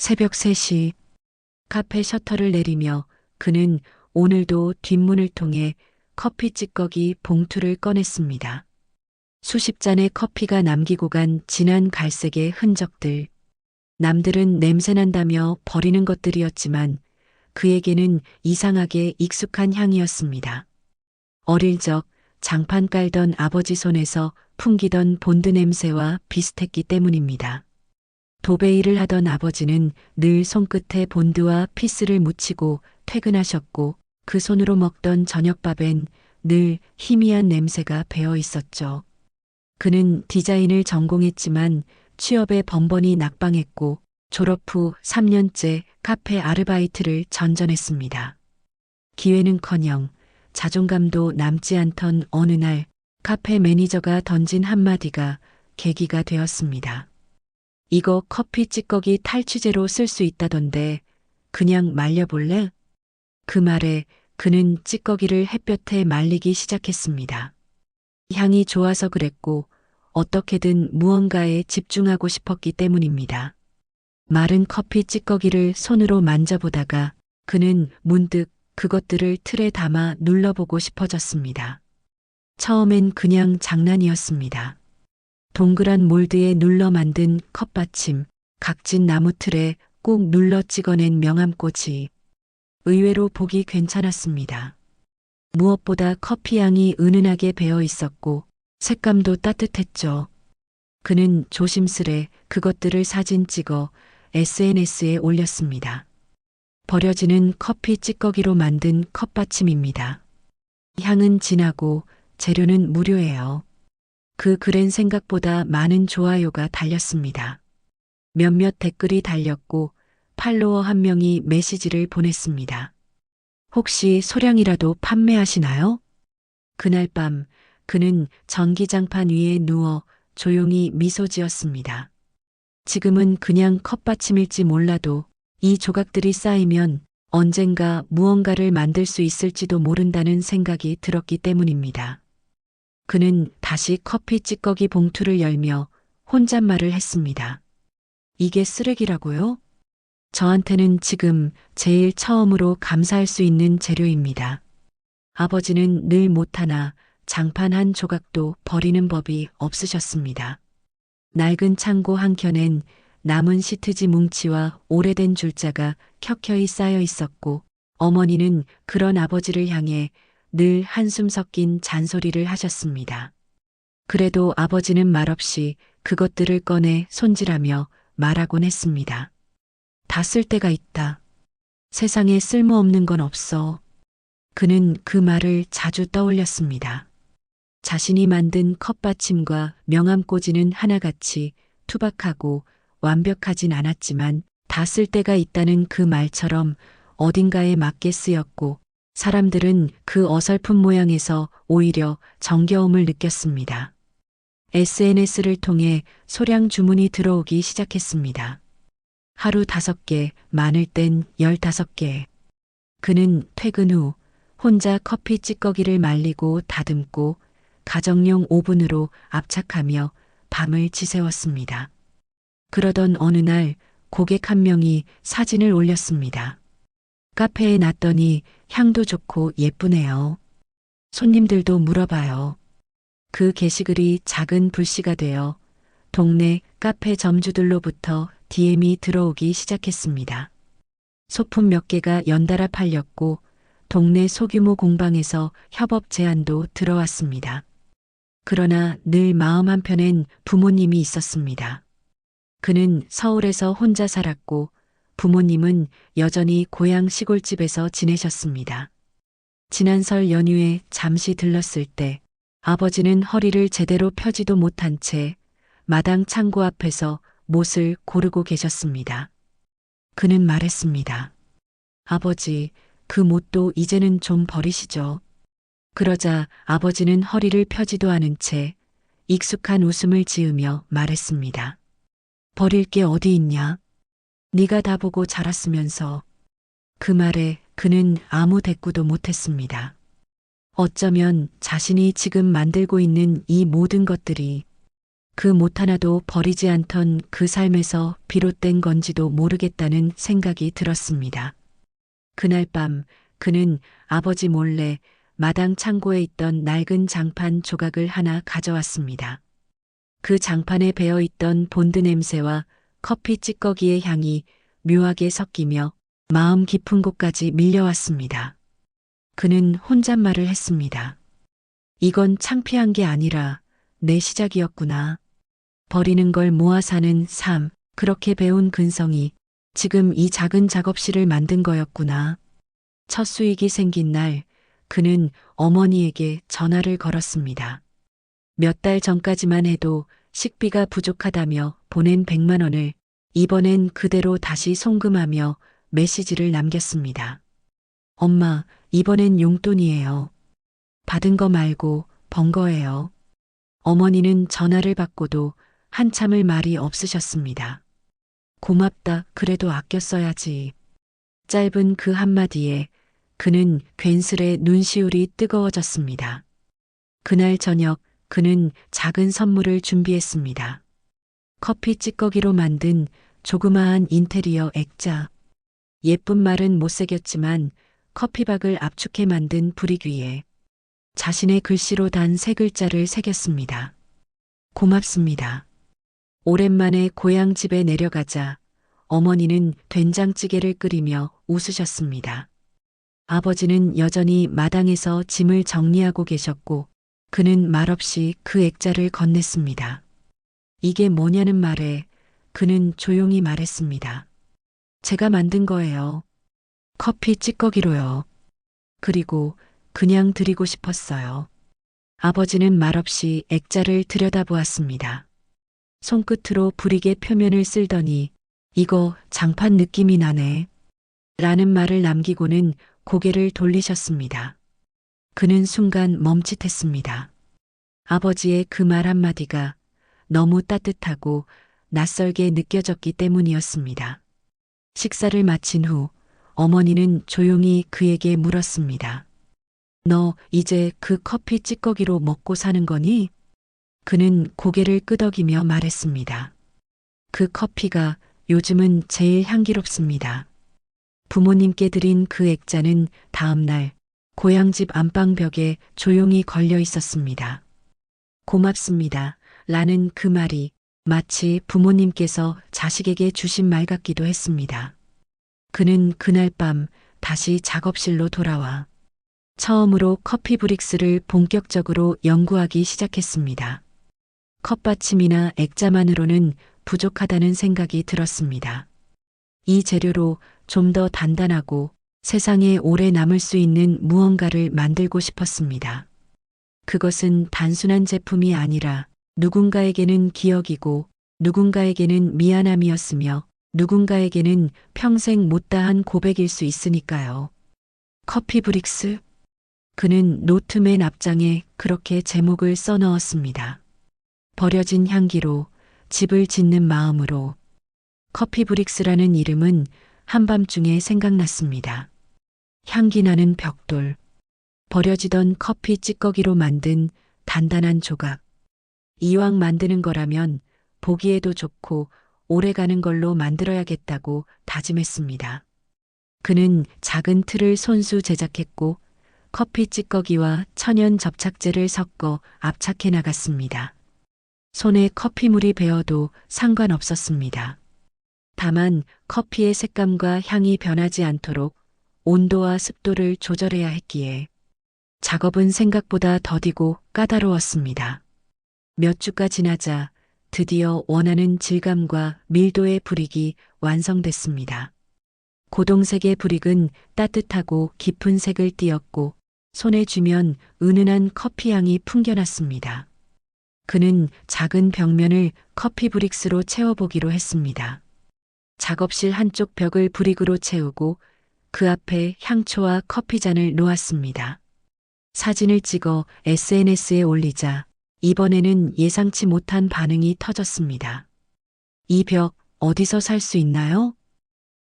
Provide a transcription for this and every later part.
새벽 3시 카페 셔터를 내리며 그는 오늘도 뒷문을 통해 커피 찌꺼기 봉투를 꺼냈습니다. 수십 잔의 커피가 남기고 간 진한 갈색의 흔적들. 남들은 냄새난다며 버리는 것들이었지만 그에게는 이상하게 익숙한 향이었습니다. 어릴 적 장판 깔던 아버지 손에서 풍기던 본드 냄새와 비슷했기 때문입니다. 도배일을 하던 아버지는 늘 손끝에 본드와 피스를 묻히고 퇴근하셨고 그 손으로 먹던 저녁밥엔 늘 희미한 냄새가 배어 있었죠. 그는 디자인을 전공했지만 취업에 번번이 낙방했고 졸업 후 3년째 카페 아르바이트를 전전했습니다. 기회는커녕 자존감도 남지 않던 어느 날 카페 매니저가 던진 한마디가 계기가 되었습니다. 이거 커피 찌꺼기 탈취제로 쓸 수 있다던데 그냥 말려볼래? 그 말에 그는 찌꺼기를 햇볕에 말리기 시작했습니다. 향이 좋아서 그랬고 어떻게든 무언가에 집중하고 싶었기 때문입니다. 마른 커피 찌꺼기를 손으로 만져보다가 그는 문득 그것들을 틀에 담아 눌러보고 싶어졌습니다. 처음엔 그냥 장난이었습니다. 동그란 몰드에 눌러 만든 컵받침, 각진 나무 틀에 꾹 눌러 찍어낸 명암꽂이. 의외로 보기 괜찮았습니다. 무엇보다 커피 향이 은은하게 배어 있었고 색감도 따뜻했죠. 그는 조심스레 그것들을 사진 찍어 SNS에 올렸습니다. 버려지는 커피 찌꺼기로 만든 컵받침입니다. 향은 진하고 재료는 무료예요. 그 글엔 생각보다 많은 좋아요가 달렸습니다. 몇몇 댓글이 달렸고 팔로워 한 명이 메시지를 보냈습니다. 혹시 소량이라도 판매하시나요? 그날 밤 그는 전기장판 위에 누워 조용히 미소 지었습니다. 지금은 그냥 컵받침일지 몰라도 이 조각들이 쌓이면 언젠가 무언가를 만들 수 있을지도 모른다는 생각이 들었기 때문입니다. 그는 다시 커피 찌꺼기 봉투를 열며 혼잣말을 했습니다. 이게 쓰레기라고요? 저한테는 지금 제일 처음으로 감사할 수 있는 재료입니다. 아버지는 늘 못하나 장판 한 조각도 버리는 법이 없으셨습니다. 낡은 창고 한켠엔 남은 시트지 뭉치와 오래된 줄자가 켜켜이 쌓여 있었고 어머니는 그런 아버지를 향해 늘 한숨 섞인 잔소리를 하셨습니다. 그래도 아버지는 말없이 그것들을 꺼내 손질하며 말하곤 했습니다. 다 쓸 때가 있다. 세상에 쓸모없는 건 없어. 그는 그 말을 자주 떠올렸습니다. 자신이 만든 컵받침과 명암꽂이는 하나같이 투박하고 완벽하진 않았지만 다 쓸 때가 있다는 그 말처럼 어딘가에 맞게 쓰였고 사람들은 그 어설픈 모양에서 오히려 정겨움을 느꼈습니다. SNS를 통해 소량 주문이 들어오기 시작했습니다. 하루 5개, 많을 땐 15개. 그는 퇴근 후 혼자 커피 찌꺼기를 말리고 다듬고 가정용 오븐으로 압착하며 밤을 지새웠습니다. 그러던 어느 날 고객 한 명이 사진을 올렸습니다. 카페에 놨더니 향도 좋고 예쁘네요. 손님들도 물어봐요. 그 게시글이 작은 불씨가 되어 동네 카페 점주들로부터 DM이 들어오기 시작했습니다. 소품 몇 개가 연달아 팔렸고 동네 소규모 공방에서 협업 제안도 들어왔습니다. 그러나 늘 마음 한편엔 부모님이 있었습니다. 그는 서울에서 혼자 살았고 부모님은 여전히 고향 시골집에서 지내셨습니다. 지난 설 연휴에 잠시 들렀을 때 아버지는 허리를 제대로 펴지도 못한 채 마당 창고 앞에서 못을 고르고 계셨습니다. 그는 말했습니다. 아버지, 그 못도 이제는 좀 버리시죠. 그러자 아버지는 허리를 펴지도 않은 채 익숙한 웃음을 지으며 말했습니다. 버릴 게 어디 있냐? 네가 다 보고 자랐으면서. 그 말에 그는 아무 대꾸도 못했습니다. 어쩌면 자신이 지금 만들고 있는 이 모든 것들이 그 못 하나도 버리지 않던 그 삶에서 비롯된 건지도 모르겠다는 생각이 들었습니다. 그날 밤 그는 아버지 몰래 마당 창고에 있던 낡은 장판 조각을 하나 가져왔습니다. 그 장판에 배어 있던 본드 냄새와 커피 찌꺼기의 향이 묘하게 섞이며 마음 깊은 곳까지 밀려왔습니다. 그는 혼잣말을 했습니다. 이건 창피한 게 아니라 내 시작이었구나. 버리는 걸 모아 사는 삶, 그렇게 배운 근성이 지금 이 작은 작업실을 만든 거였구나. 첫 수익이 생긴 날, 그는 어머니에게 전화를 걸었습니다. 몇 달 전까지만 해도 식비가 부족하다며 보낸 100만 원을 이번엔 그대로 다시 송금하며 메시지를 남겼습니다. 엄마, 이번엔 용돈이에요. 받은 거 말고 번 거예요. 어머니는 전화를 받고도 한참을 말이 없으셨습니다. 고맙다, 그래도 아껴 써야지. 짧은 그 한마디에 그는 괜스레 눈시울이 뜨거워졌습니다. 그날 저녁 그는 작은 선물을 준비했습니다. 커피 찌꺼기로 만든 조그마한 인테리어 액자. 예쁜 말은 못 새겼지만 커피박을 압축해 만든 브릭 위에 자신의 글씨로 단 3글자를 새겼습니다. 고맙습니다. 오랜만에 고향집에 내려가자 어머니는 된장찌개를 끓이며 웃으셨습니다. 아버지는 여전히 마당에서 짐을 정리하고 계셨고 그는 말없이 그 액자를 건넸습니다. 이게 뭐냐는 말에 그는 조용히 말했습니다. 제가 만든 거예요. 커피 찌꺼기로요. 그리고 그냥 드리고 싶었어요. 아버지는 말없이 액자를 들여다보았습니다. 손끝으로 브릭의 표면을 쓸더니 이거 장판 느낌이 나네. 라는 말을 남기고는 고개를 돌리셨습니다. 그는 순간 멈칫했습니다. 아버지의 그 말 한마디가 너무 따뜻하고 낯설게 느껴졌기 때문이었습니다. 식사를 마친 후 어머니는 조용히 그에게 물었습니다. 너 이제 그 커피 찌꺼기로 먹고 사는 거니? 그는 고개를 끄덕이며 말했습니다. 그 커피가 요즘은 제일 향기롭습니다. 부모님께 드린 그 액자는 다음 날 고향집 안방벽에 조용히 걸려 있었습니다. 고맙습니다. 라는 그 말이 마치 부모님께서 자식에게 주신 말 같기도 했습니다. 그는 그날 밤 다시 작업실로 돌아와 처음으로 커피 브릭스를 본격적으로 연구하기 시작했습니다. 컵받침이나 액자만으로는 부족하다는 생각이 들었습니다. 이 재료로 좀 더 단단하고 세상에 오래 남을 수 있는 무언가를 만들고 싶었습니다. 그것은 단순한 제품이 아니라 누군가에게는 기억이고 누군가에게는 미안함이었으며 누군가에게는 평생 못다한 고백일 수 있으니까요. 커피 브릭스? 그는 노트 맨 앞장에 그렇게 제목을 써넣었습니다. 버려진 향기로 집을 짓는 마음으로. 커피 브릭스라는 이름은 한밤중에 생각났습니다. 향기 나는 벽돌, 버려지던 커피 찌꺼기로 만든 단단한 조각. 이왕 만드는 거라면 보기에도 좋고 오래가는 걸로 만들어야겠다고 다짐했습니다. 그는 작은 틀을 손수 제작했고 커피 찌꺼기와 천연 접착제를 섞어 압착해 나갔습니다. 손에 커피물이 배어도 상관없었습니다. 다만 커피의 색감과 향이 변하지 않도록 온도와 습도를 조절해야 했기에 작업은 생각보다 더디고 까다로웠습니다. 몇 주가 지나자 드디어 원하는 질감과 밀도의 브릭이 완성됐습니다. 고동색의 브릭은 따뜻하고 깊은 색을 띠었고 손에 쥐면 은은한 커피향이 풍겨났습니다. 그는 작은 벽면을 커피 브릭스로 채워보기로 했습니다. 작업실 한쪽 벽을 브릭으로 채우고 그 앞에 향초와 커피잔을 놓았습니다. 사진을 찍어 SNS에 올리자 이번에는 예상치 못한 반응이 터졌습니다. 이 벽 어디서 살 수 있나요?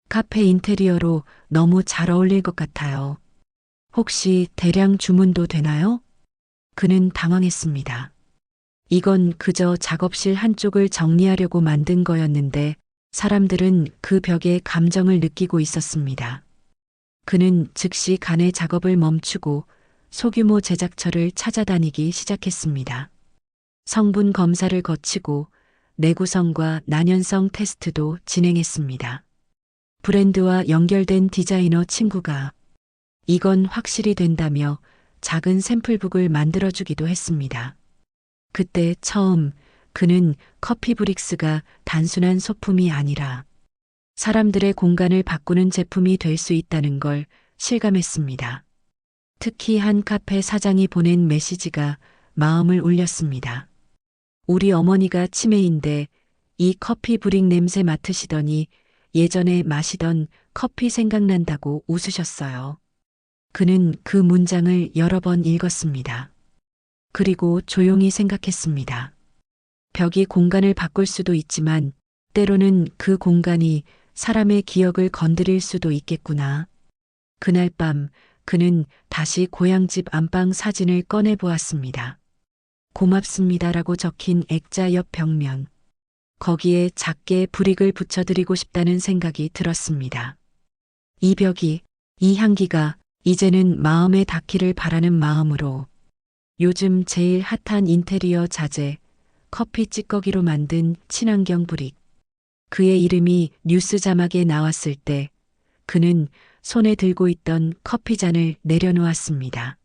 카페 인테리어로 너무 잘 어울릴 것 같아요. 혹시 대량 주문도 되나요? 그는 당황했습니다. 이건 그저 작업실 한쪽을 정리하려고 만든 거였는데 사람들은 그 벽에 감정을 느끼고 있었습니다. 그는 즉시 간의 작업을 멈추고 소규모 제작처를 찾아다니기 시작했습니다. 성분 검사를 거치고 내구성과 난연성 테스트도 진행했습니다. 브랜드와 연결된 디자이너 친구가 이건 확실히 된다며 작은 샘플북을 만들어주기도 했습니다. 그때 처음 그는 커피 브릭스가 단순한 소품이 아니라 사람들의 공간을 바꾸는 제품이 될 수 있다는 걸 실감했습니다. 특히 한 카페 사장이 보낸 메시지가 마음을 울렸습니다. 우리 어머니가 치매인데 이 커피 브릭 냄새 맡으시더니 예전에 마시던 커피 생각난다고 웃으셨어요. 그는 그 문장을 여러 번 읽었습니다. 그리고 조용히 생각했습니다. 벽이 공간을 바꿀 수도 있지만 때로는 그 공간이 사람의 기억을 건드릴 수도 있겠구나. 그날 밤 그는 다시 고향집 안방 사진을 꺼내 보았습니다. 고맙습니다라고 적힌 액자 옆 벽면. 거기에 작게 브릭을 붙여드리고 싶다는 생각이 들었습니다. 이 벽이, 이 향기가 이제는 마음에 닿기를 바라는 마음으로 요즘 제일 핫한 인테리어 자재, 커피 찌꺼기로 만든 친환경 브릭. 그의 이름이 뉴스 자막에 나왔을 때 그는 손에 들고 있던 커피잔을 내려놓았습니다.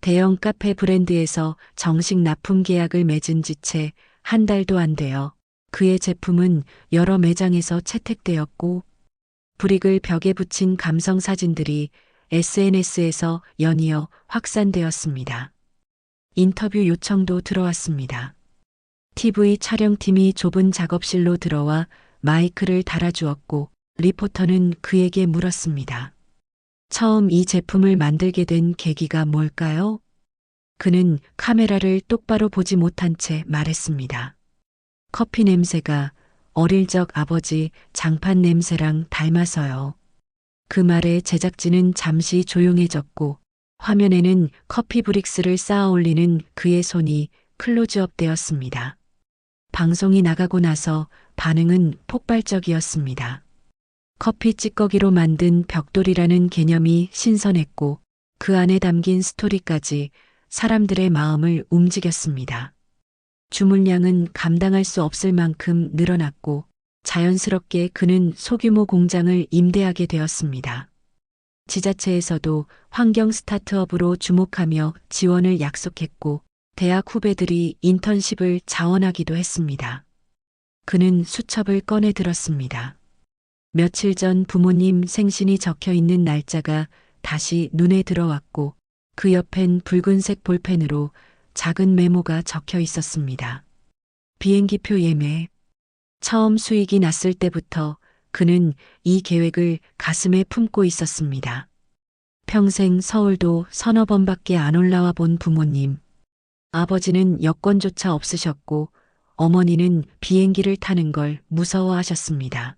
대형 카페 브랜드에서 정식 납품 계약을 맺은 지 채 한 달도 안 되어 그의 제품은 여러 매장에서 채택되었고 브릭을 벽에 붙인 감성 사진들이 SNS에서 연이어 확산되었습니다. 인터뷰 요청도 들어왔습니다. TV 촬영팀이 좁은 작업실로 들어와 마이크를 달아주었고 리포터는 그에게 물었습니다. 처음 이 제품을 만들게 된 계기가 뭘까요? 그는 카메라를 똑바로 보지 못한 채 말했습니다. 커피 냄새가 어릴 적 아버지 장판 냄새랑 닮아서요. 그 말에 제작진은 잠시 조용해졌고 화면에는 커피 브릭스를 쌓아 올리는 그의 손이 클로즈업 되었습니다. 방송이 나가고 나서 반응은 폭발적이었습니다. 커피 찌꺼기로 만든 벽돌이라는 개념이 신선했고 그 안에 담긴 스토리까지 사람들의 마음을 움직였습니다. 주문량은 감당할 수 없을 만큼 늘어났고 자연스럽게 그는 소규모 공장을 임대하게 되었습니다. 지자체에서도 환경 스타트업으로 주목하며 지원을 약속했고 대학 후배들이 인턴십을 자원하기도 했습니다. 그는 수첩을 꺼내 들었습니다. 며칠 전 부모님 생신이 적혀 있는 날짜가 다시 눈에 들어왔고 그 옆엔 붉은색 볼펜으로 작은 메모가 적혀 있었습니다. 비행기표 예매. 처음 수익이 났을 때부터 그는 이 계획을 가슴에 품고 있었습니다. 평생 서울도 서너 번밖에 안 올라와 본 부모님. 아버지는 여권조차 없으셨고 어머니는 비행기를 타는 걸 무서워하셨습니다.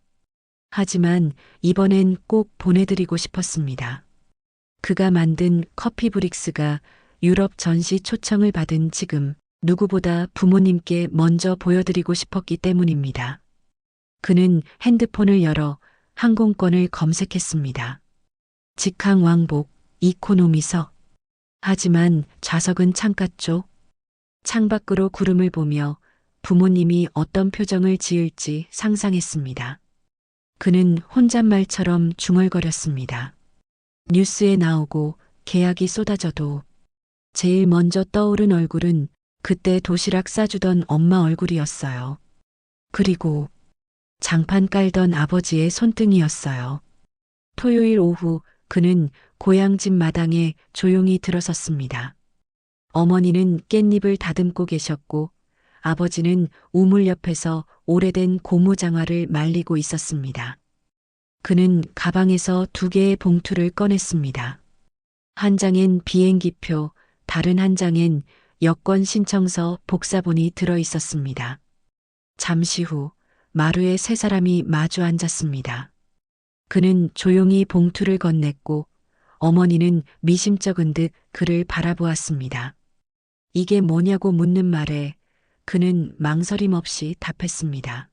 하지만 이번엔 꼭 보내드리고 싶었습니다. 그가 만든 커피 브릭스가 유럽 전시 초청을 받은 지금 누구보다 부모님께 먼저 보여드리고 싶었기 때문입니다. 그는 핸드폰을 열어 항공권을 검색했습니다. 직항 왕복, 이코노미석. 하지만 좌석은 창가 쪽. 창밖으로 구름을 보며 부모님이 어떤 표정을 지을지 상상했습니다. 그는 혼잣말처럼 중얼거렸습니다. 뉴스에 나오고 계약이 쏟아져도 제일 먼저 떠오른 얼굴은 그때 도시락 싸주던 엄마 얼굴이었어요. 그리고 장판 깔던 아버지의 손등이었어요. 토요일 오후 그는 고향 집 마당에 조용히 들어섰습니다. 어머니는 깻잎을 다듬고 계셨고 아버지는 우물 옆에서 오래된 고무장화를 말리고 있었습니다. 그는 가방에서 2개의 봉투를 꺼냈습니다. 한 장엔 비행기표, 다른 한 장엔 여권 신청서 복사본이 들어 있었습니다. 잠시 후 마루에 3사람이 마주 앉았습니다. 그는 조용히 봉투를 건넸고 어머니는 미심쩍은 듯 그를 바라보았습니다. 이게 뭐냐고 묻는 말에 그는 망설임 없이 답했습니다.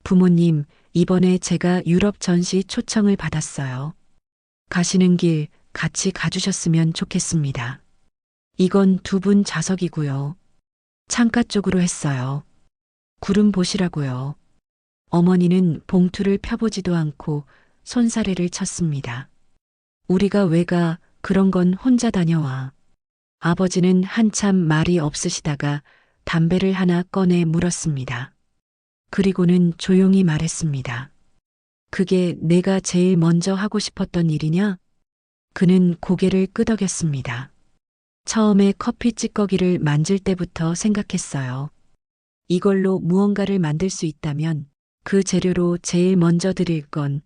부모님, 이번에 제가 유럽 전시 초청을 받았어요. 가시는 길 같이 가주셨으면 좋겠습니다. 이건 두 분 좌석이고요. 창가 쪽으로 했어요. 구름 보시라고요. 어머니는 봉투를 펴보지도 않고 손사래를 쳤습니다. 우리가 왜 가, 그런 건 혼자 다녀와. 아버지는 한참 말이 없으시다가 담배를 하나 꺼내 물었습니다. 그리고는 조용히 말했습니다. 그게 내가 제일 먼저 하고 싶었던 일이냐? 그는 고개를 끄덕였습니다. 처음에 커피 찌꺼기를 만질 때부터 생각했어요. 이걸로 무언가를 만들 수 있다면 그 재료로 제일 먼저 드릴 건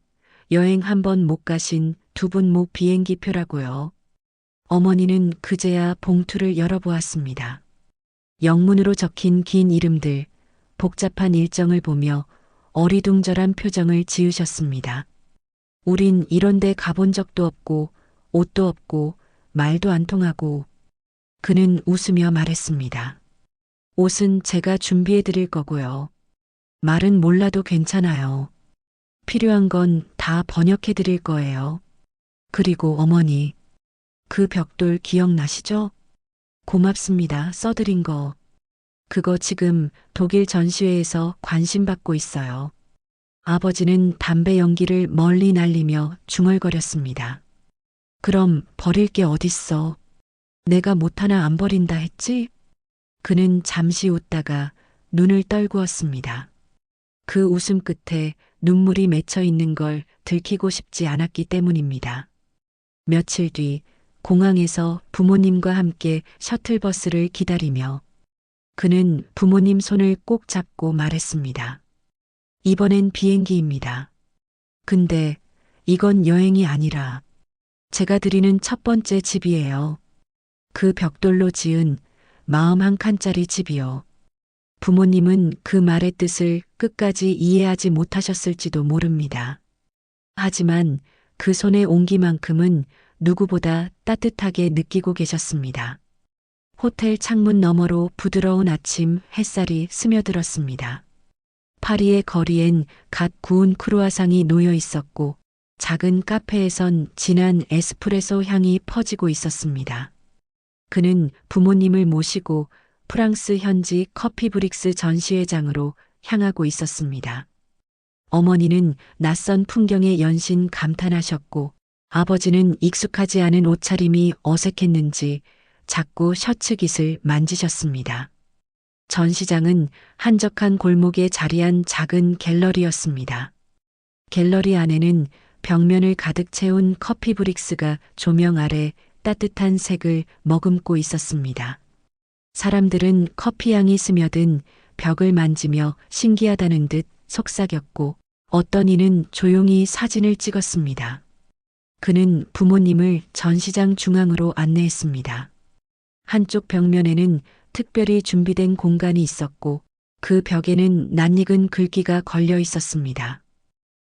여행 한 번 못 가신 두 분 모 비행기 표라고요. 어머니는 그제야 봉투를 열어보았습니다. 영문으로 적힌 긴 이름들, 복잡한 일정을 보며 어리둥절한 표정을 지으셨습니다. 우린 이런 데 가본 적도 없고 옷도 없고 말도 안 통하고. 그는 웃으며 말했습니다. 옷은 제가 준비해 드릴 거고요. 말은 몰라도 괜찮아요. 필요한 건 다 번역해 드릴 거예요. 그리고 어머니, 그 벽돌 기억나시죠? 고맙습니다. 써드린 거. 그거 지금 독일 전시회에서 관심받고 있어요. 아버지는 담배 연기를 멀리 날리며 중얼거렸습니다. 그럼 버릴 게 어딨어? 내가 못 하나 안 버린다 했지? 그는 잠시 웃다가 눈을 떨구었습니다. 그 웃음 끝에 눈물이 맺혀 있는 걸 들키고 싶지 않았기 때문입니다. 며칠 뒤 공항에서 부모님과 함께 셔틀버스를 기다리며 그는 부모님 손을 꼭 잡고 말했습니다. 이번엔 비행기입니다. 근데 이건 여행이 아니라 제가 드리는 첫 번째 집이에요. 그 벽돌로 지은 마음 한 칸짜리 집이요. 부모님은 그 말의 뜻을 끝까지 이해하지 못하셨을지도 모릅니다. 하지만 그 손의 온기만큼은 누구보다 따뜻하게 느끼고 계셨습니다. 호텔 창문 너머로 부드러운 아침 햇살이 스며들었습니다. 파리의 거리엔 갓 구운 크루아상이 놓여 있었고 작은 카페에선 진한 에스프레소 향이 퍼지고 있었습니다. 그는 부모님을 모시고 프랑스 현지 커피 브릭스 전시회장으로 향하고 있었습니다. 어머니는 낯선 풍경에 연신 감탄하셨고 아버지는 익숙하지 않은 옷차림이 어색했는지 자꾸 셔츠 깃을 만지셨습니다. 전시장은 한적한 골목에 자리한 작은 갤러리였습니다. 갤러리 안에는 벽면을 가득 채운 커피 브릭스가 조명 아래 따뜻한 색을 머금고 있었습니다. 사람들은 커피향이 스며든 벽을 만지며 신기하다는 듯 속삭였고 어떤 이는 조용히 사진을 찍었습니다. 그는 부모님을 전시장 중앙으로 안내했습니다. 한쪽 벽면에는 특별히 준비된 공간이 있었고 그 벽에는 낯익은 글귀가 걸려 있었습니다.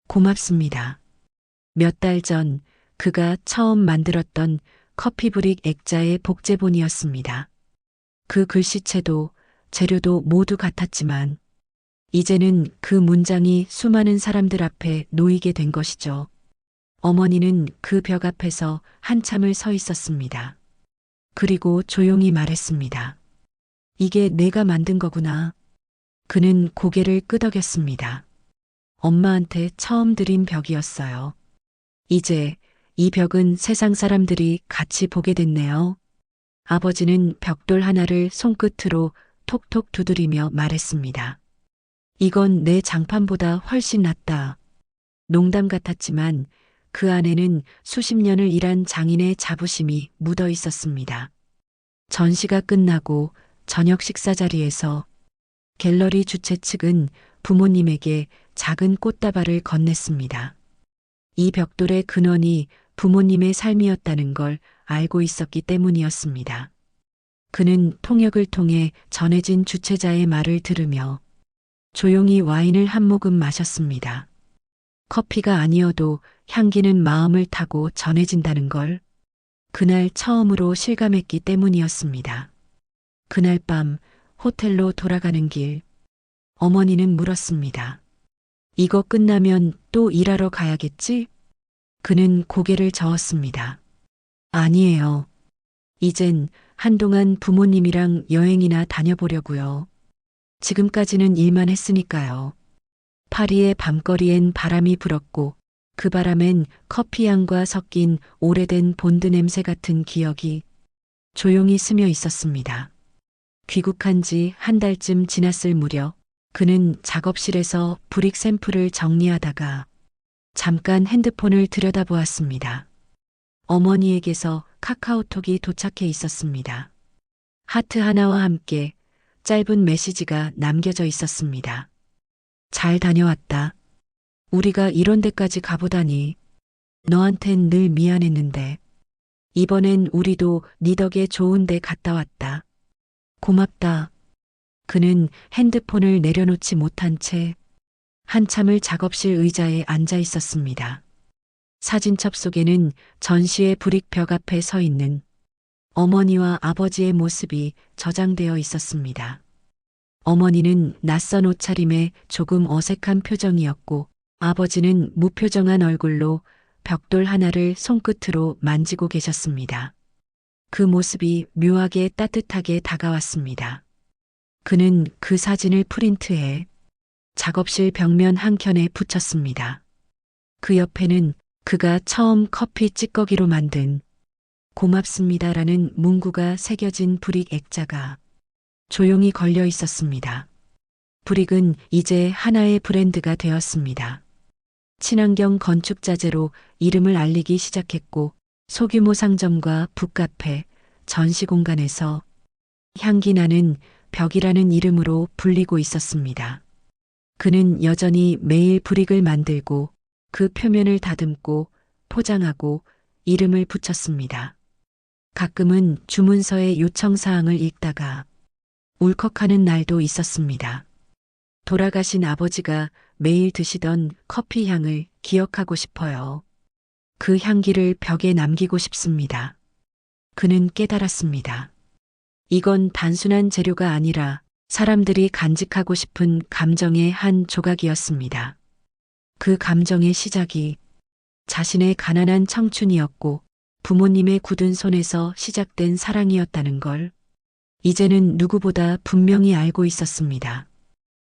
고맙습니다. 몇 달 전 그가 처음 만들었던 커피브릭 액자의 복제본이었습니다. 그 글씨체도 재료도 모두 같았지만 이제는 그 문장이 수많은 사람들 앞에 놓이게 된 것이죠. 어머니는 그 벽 앞에서 한참을 서 있었습니다. 그리고 조용히 말했습니다. 이게 내가 만든 거구나. 그는 고개를 끄덕였습니다. 엄마한테 처음 드린 벽이었어요. 이제 이 벽은 세상 사람들이 같이 보게 됐네요. 아버지는 벽돌 하나를 손끝으로 톡톡 두드리며 말했습니다. 이건 내 장판보다 훨씬 낫다. 농담 같았지만 그 안에는 수십 년을 일한 장인의 자부심이 묻어 있었습니다. 전시가 끝나고 저녁 식사 자리에서 갤러리 주최 측은 부모님에게 작은 꽃다발을 건넸습니다. 이 벽돌의 근원이 부모님의 삶이었다는 걸 알고 있었기 때문이었습니다. 그는 통역을 통해 전해진 주최자의 말을 들으며 조용히 와인을 한 모금 마셨습니다. 커피가 아니어도 향기는 마음을 타고 전해진다는 걸 그날 처음으로 실감했기 때문이었습니다. 그날 밤 호텔로 돌아가는 길, 어머니는 물었습니다. 이거 끝나면 또 일하러 가야겠지? 그는 고개를 저었습니다. 아니에요. 이젠 한동안 부모님이랑 여행이나 다녀보려고요. 지금까지는 일만 했으니까요. 파리의 밤거리엔 바람이 불었고 그 바람엔 커피향과 섞인 오래된 본드 냄새 같은 기억이 조용히 스며 있었습니다. 귀국한 지 한 달쯤 지났을 무렵 그는 작업실에서 브릭 샘플을 정리하다가 잠깐 핸드폰을 들여다보았습니다. 어머니에게서 카카오톡이 도착해 있었습니다. 하트 하나와 함께 짧은 메시지가 남겨져 있었습니다. 잘 다녀왔다. 우리가 이런 데까지 가보다니. 너한텐 늘 미안했는데. 이번엔 우리도 네 덕에 좋은 데 갔다 왔다. 고맙다. 그는 핸드폰을 내려놓지 못한 채 한참을 작업실 의자에 앉아 있었습니다. 사진첩 속에는 전시의 브릭 벽 앞에 서 있는 어머니와 아버지의 모습이 저장되어 있었습니다. 어머니는 낯선 옷차림에 조금 어색한 표정이었고 아버지는 무표정한 얼굴로 벽돌 하나를 손끝으로 만지고 계셨습니다. 그 모습이 묘하게 따뜻하게 다가왔습니다. 그는 그 사진을 프린트해 작업실 벽면 한켠에 붙였습니다. 그 옆에는 그가 처음 커피 찌꺼기로 만든 고맙습니다라는 문구가 새겨진 브릭 액자가 조용히 걸려 있었습니다. 브릭은 이제 하나의 브랜드가 되었습니다. 친환경 건축 자재로 이름을 알리기 시작했고 소규모 상점과 북카페, 전시 공간에서 향기 나는 벽이라는 이름으로 불리고 있었습니다. 그는 여전히 매일 브릭을 만들고 그 표면을 다듬고 포장하고 이름을 붙였습니다. 가끔은 주문서의 요청사항을 읽다가 울컥하는 날도 있었습니다. 돌아가신 아버지가 매일 드시던 커피 향을 기억하고 싶어요. 그 향기를 벽에 남기고 싶습니다. 그는 깨달았습니다. 이건 단순한 재료가 아니라 사람들이 간직하고 싶은 감정의 한 조각이었습니다. 그 감정의 시작이 자신의 가난한 청춘이었고 부모님의 굳은 손에서 시작된 사랑이었다는 걸 이제는 누구보다 분명히 알고 있었습니다.